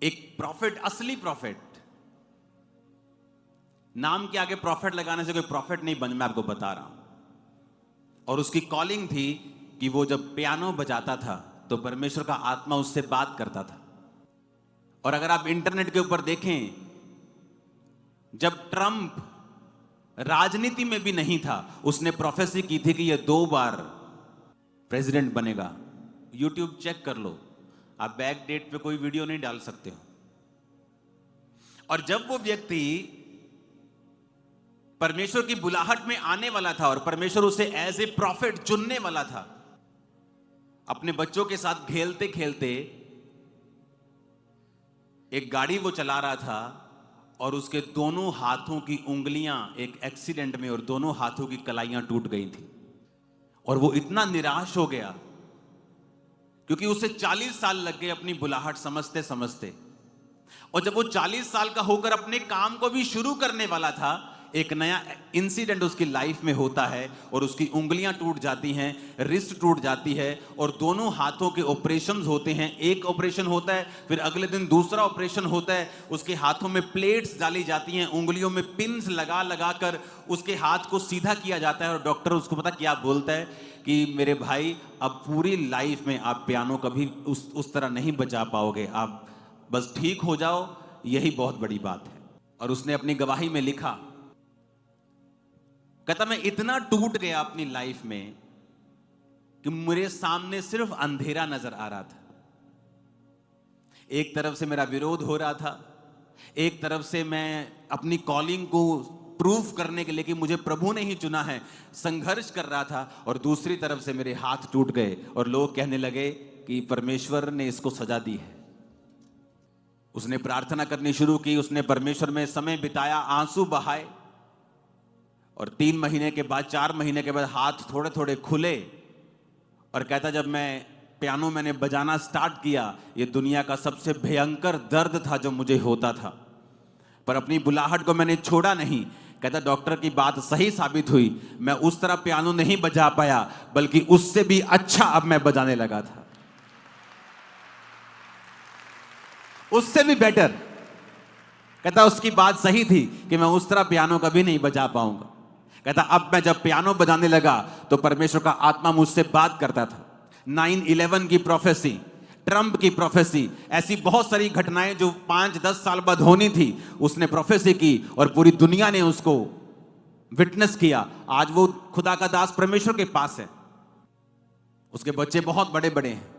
एक प्रॉफिट, असली प्रॉफिट, नाम के आगे प्रॉफिट लगाने से कोई प्रॉफिट नहीं बन, मैं आपको बता रहा हूं। और उसकी कॉलिंग थी कि वो जब पियानो बजाता था तो परमेश्वर का आत्मा उससे बात करता था। और अगर आप इंटरनेट के ऊपर देखें, जब ट्रंप राजनीति में भी नहीं था, उसने प्रोफेसी की थी कि यह 2 बार प्रेसिडेंट बनेगा। यूट्यूब चेक कर लो, आप बैक डेट पे कोई वीडियो नहीं डाल सकते हो। और जब वो व्यक्ति परमेश्वर की बुलाहट में आने वाला था और परमेश्वर उसे एज ए प्रॉफिट चुनने वाला था, अपने बच्चों के साथ खेलते खेलते एक गाड़ी वो चला रहा था और उसके दोनों हाथों की उंगलियां एक एक्सीडेंट में और दोनों हाथों की कलाइयां टूट गई थी। और वो इतना निराश हो गया क्योंकि उसे 40 साल लग गए अपनी बुलाहट समझते समझते। और जब वो 40 साल का होकर अपने काम को भी शुरू करने वाला था, एक नया इंसिडेंट उसकी लाइफ में होता है और उसकी उंगलियां टूट जाती हैं, रिस्ट टूट जाती है और दोनों हाथों के ऑपरेशंस होते हैं। एक ऑपरेशन होता है, फिर अगले दिन दूसरा ऑपरेशन होता है। उसके हाथों में प्लेट्स डाली जाती हैं, उंगलियों में पिन्स लगा लगा कर उसके हाथ को सीधा किया जाता है। और डॉक्टर उसको पता क्या बोलता है कि मेरे भाई, अब पूरी लाइफ में आप पियानो कभी उस तरह नहीं बजा पाओगे, आप बस ठीक हो जाओ, यही बहुत बड़ी बात है। और उसने अपनी गवाही में लिखा, कहता मैं इतना टूट गया अपनी लाइफ में कि मेरे सामने सिर्फ अंधेरा नजर आ रहा था। एक तरफ से मेरा विरोध हो रहा था, एक तरफ से मैं अपनी कॉलिंग को प्रूफ करने के लिए कि मुझे प्रभु ने ही चुना है संघर्ष कर रहा था, और दूसरी तरफ से मेरे हाथ टूट गए और लोग कहने लगे कि परमेश्वर ने इसको सजा दी है। उसने प्रार्थना करनी शुरू की, उसने परमेश्वर में समय बिताया, आंसू बहाए। और 3 महीने के बाद, 4 महीने के बाद हाथ थोड़े थोड़े खुले और कहता जब मैं पियानो मैंने बजाना स्टार्ट किया, ये दुनिया का सबसे भयंकर दर्द था जो मुझे होता था, पर अपनी बुलाहट को मैंने छोड़ा नहीं। कहता डॉक्टर की बात सही साबित हुई, मैं उस तरह पियानो नहीं बजा पाया, बल्कि उससे भी अच्छा अब मैं बजाने लगा था, उससे भी बेटर। कहता उसकी बात सही थी कि मैं उस तरह पियानो कभी नहीं बजा पाऊंगा। कहता अब मैं जब पियानो बजाने लगा तो परमेश्वर का आत्मा मुझसे बात करता था। 9/11 की प्रोफेसी, ट्रंप की प्रोफेसी, ऐसी बहुत सारी घटनाएं जो 5-10 साल बाद होनी थी, उसने प्रोफेसी की और पूरी दुनिया ने उसको विटनेस किया। आज वो खुदा का दास परमेश्वर के पास है, उसके बच्चे बहुत बड़े बड़े हैं।